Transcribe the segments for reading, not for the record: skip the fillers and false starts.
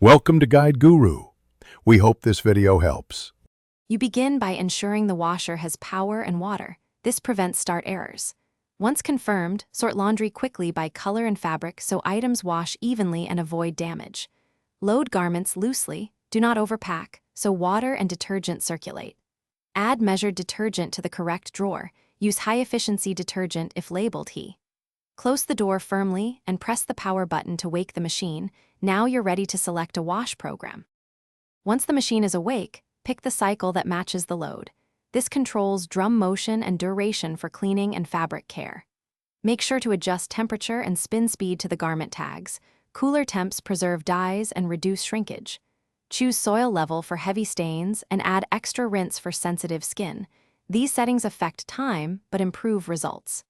Welcome to Guide Guru. We hope this video helps. You begin by ensuring the washer has power and water. This prevents start errors. Once confirmed, sort laundry quickly by color and fabric so items wash evenly and avoid damage. Load garments loosely, do not overpack, so water and detergent circulate. Add measured detergent to the correct drawer. Use high-efficiency detergent if labeled He. Close the door firmly and press the power button to wake the machine. Now you're ready to select a wash program. Once the machine is awake, pick the cycle that matches the load. This controls drum motion and duration for cleaning and fabric care. Make sure to adjust temperature and spin speed to the garment tags. Cooler temps preserve dyes and reduce shrinkage. Choose soil level for heavy stains and add extra rinse for sensitive skin. These settings affect time but improve results.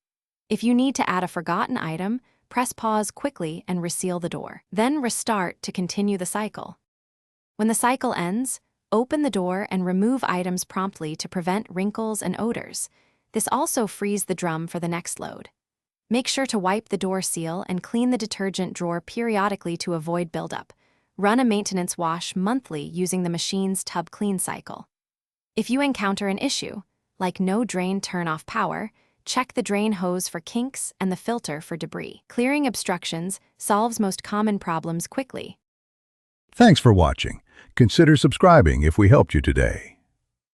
If you need to add a forgotten item, press pause quickly and reseal the door. Then restart to continue the cycle. When the cycle ends, open the door and remove items promptly to prevent wrinkles and odors. This also frees the drum for the next load. Make sure to wipe the door seal and clean the detergent drawer periodically to avoid buildup. Run a maintenance wash monthly using the machine's tub clean cycle. If you encounter an issue, like no drain turn-off power, check the drain hose for kinks and the filter for debris. Clearing obstructions solves most common problems quickly. Thanks for watching. Consider subscribing if we helped you today.